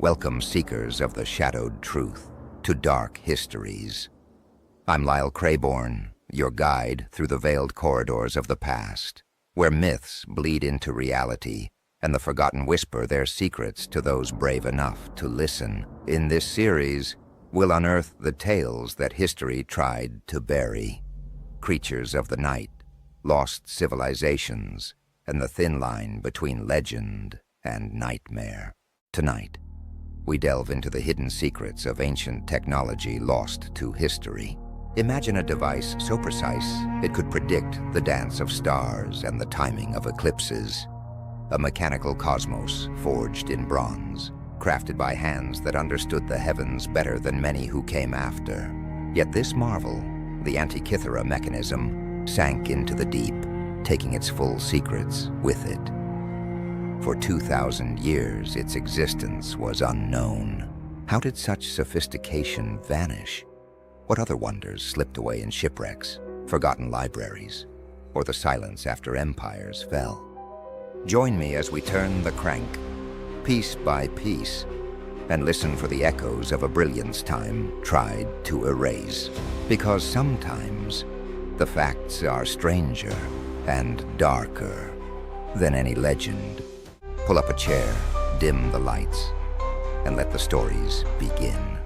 Welcome, seekers of the shadowed truth, to dark histories. I'm Lyle Crayborne, your guide through the veiled corridors of the past, where myths bleed into reality and the forgotten whisper their secrets to those brave enough to listen. In this series, we'll unearth the tales that history tried to bury. Creatures of the night, lost civilizations, and the thin line between legend and nightmare. Tonight, we delve into the hidden secrets of ancient technology lost to history. Imagine a device so precise it could predict the dance of stars and the timing of eclipses. A mechanical cosmos forged in bronze, crafted by hands that understood the heavens better than many who came after. Yet this marvel, the Antikythera mechanism, sank into the deep, taking its full secrets with it. For 2,000 years, its existence was unknown. How did such sophistication vanish? What other wonders slipped away in shipwrecks, forgotten libraries, or the silence after empires fell? Join me as we turn the crank, piece by piece, and listen for the echoes of a brilliance time tried to erase. Because sometimes the facts are stranger and darker than any legend. Pull up a chair, dim the lights, and let the stories begin.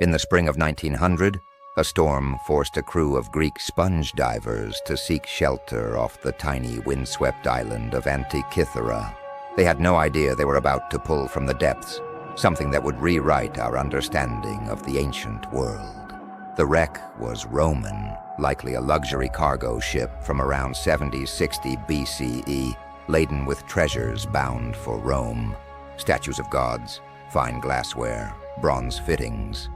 In the spring of 1900, a storm forced a crew of Greek sponge divers to seek shelter off the tiny windswept island of Antikythera. They had no idea they were about to pull from the depths something that would rewrite our understanding of the ancient world. The wreck was Roman, likely a luxury cargo ship from around 70-60 BCE, laden with treasures bound for Rome. Statues of gods, fine glassware, bronze fittings.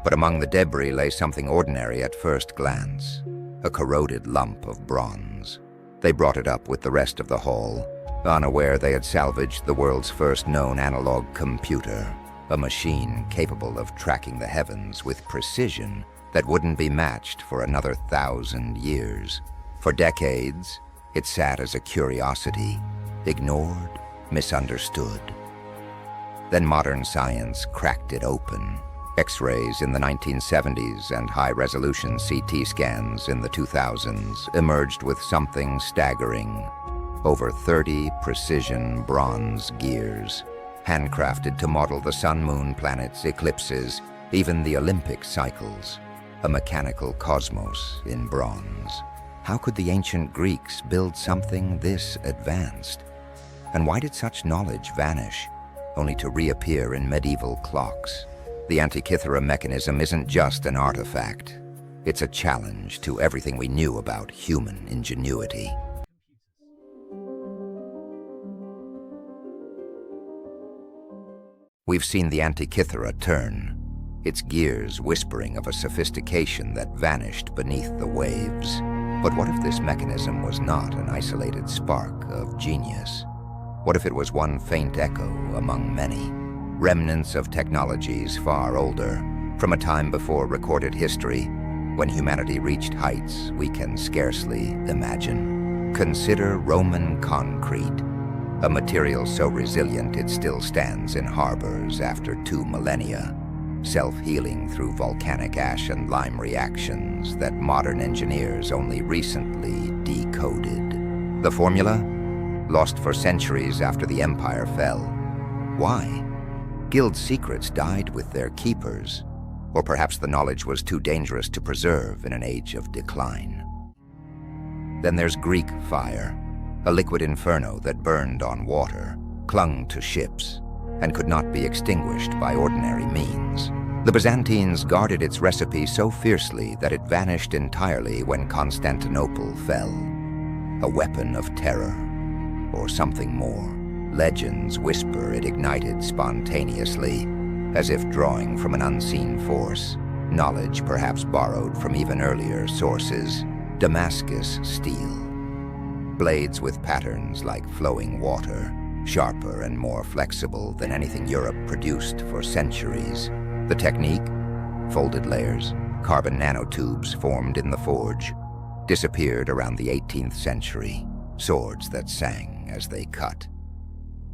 But among the debris lay something ordinary at first glance, a corroded lump of bronze. They brought it up with the rest of the haul, unaware they had salvaged the world's first known analog computer, a machine capable of tracking the heavens with precision that wouldn't be matched for another 1,000 years. For decades, it sat as a curiosity, ignored, misunderstood. Then modern science cracked it open. X-rays in the 1970s and high-resolution CT scans in the 2000s emerged with something staggering. Over 30 precision bronze gears, handcrafted to model the sun, moon, planets, eclipses, even the Olympic cycles. A mechanical cosmos in bronze. How could the ancient Greeks build something this advanced? And why did such knowledge vanish, only to reappear in medieval clocks? The Antikythera mechanism isn't just an artifact. It's a challenge to everything we knew about human ingenuity. We've seen the Antikythera turn, its gears whispering of a sophistication that vanished beneath the waves. But what if this mechanism was not an isolated spark of genius? What if it was one faint echo among many, remnants of technologies far older, from a time before recorded history, when humanity reached heights we can scarcely imagine. Consider Roman concrete, a material so resilient it still stands in harbors after 2 millennia, self-healing through volcanic ash and lime reactions that modern engineers only recently decoded. The formula? Lost for centuries after the empire fell. Why? Guild secrets died with their keepers, or perhaps the knowledge was too dangerous to preserve in an age of decline. Then there's Greek fire, a liquid inferno that burned on water, clung to ships, and could not be extinguished by ordinary means. The Byzantines guarded its recipe so fiercely that it vanished entirely when Constantinople fell. A weapon of terror, or something more. Legends whisper it ignited spontaneously, as if drawing from an unseen force, knowledge perhaps borrowed from even earlier sources. Damascus steel. Blades with patterns like flowing water, sharper and more flexible than anything Europe produced for centuries. The technique? Folded layers, carbon nanotubes formed in the forge, disappeared around the 18th century, swords that sang as they cut.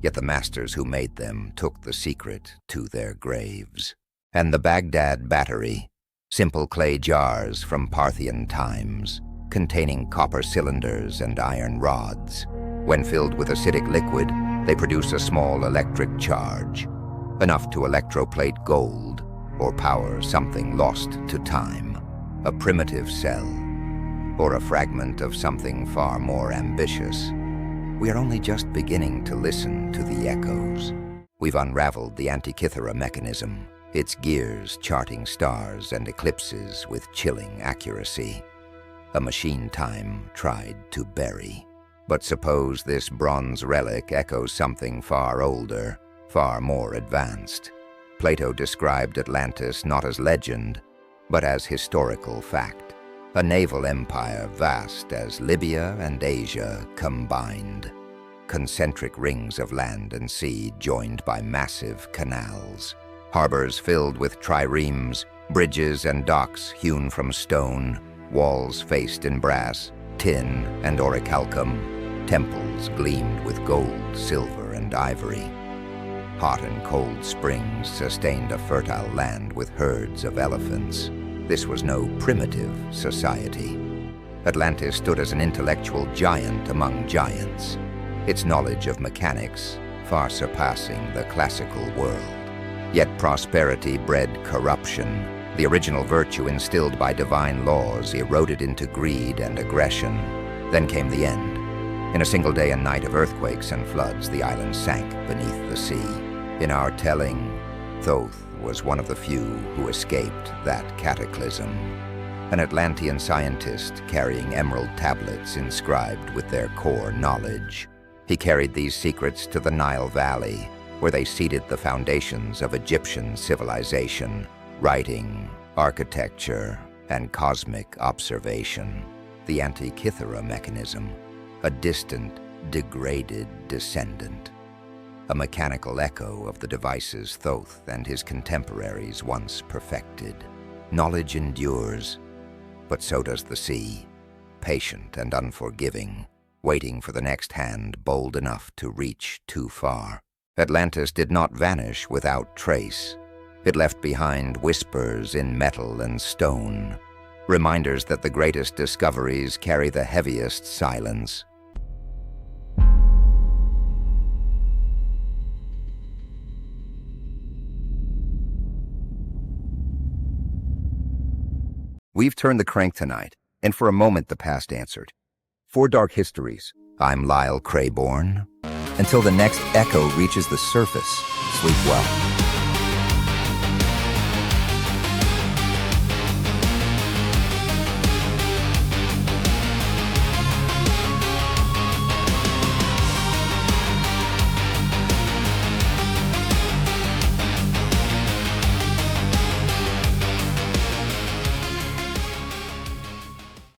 Yet the masters who made them took the secret to their graves. And the Baghdad battery, simple clay jars from Parthian times, containing copper cylinders and iron rods. When filled with acidic liquid, they produce a small electric charge, enough to electroplate gold or power something lost to time, a primitive cell, or a fragment of something far more ambitious. We are only just beginning to listen to the echoes. We've unraveled the Antikythera mechanism, its gears charting stars and eclipses with chilling accuracy. A machine time tried to bury. But suppose this bronze relic echoes something far older, far more advanced. Plato described Atlantis not as legend, but as historical fact. A naval empire vast as Libya and Asia combined. Concentric rings of land and sea joined by massive canals. Harbors filled with triremes, bridges and docks hewn from stone, walls faced in brass, tin, and orichalcum. Temples gleamed with gold, silver, and ivory. Hot and cold springs sustained a fertile land with herds of elephants. This was no primitive society. Atlantis stood as an intellectual giant among giants, its knowledge of mechanics far surpassing the classical world. Yet prosperity bred corruption. The original virtue instilled by divine laws eroded into greed and aggression. Then came the end. In a single day and night of earthquakes and floods, the island sank beneath the sea. In our telling, Thoth was one of the few who escaped that cataclysm. An Atlantean scientist carrying emerald tablets inscribed with their core knowledge. He carried these secrets to the Nile Valley, where they seeded the foundations of Egyptian civilization, writing, architecture, and cosmic observation. The Antikythera mechanism, a distant, degraded descendant. A mechanical echo of the devices Thoth and his contemporaries once perfected. Knowledge endures, but so does the sea, patient and unforgiving, waiting for the next hand bold enough to reach too far. Atlantis did not vanish without trace. It left behind whispers in metal and stone, reminders that the greatest discoveries carry the heaviest silence. We've turned the crank tonight, and for a moment the past answered. For Dark Histories, I'm Lyle Crayborne. until the next echo reaches the surface, sleep well.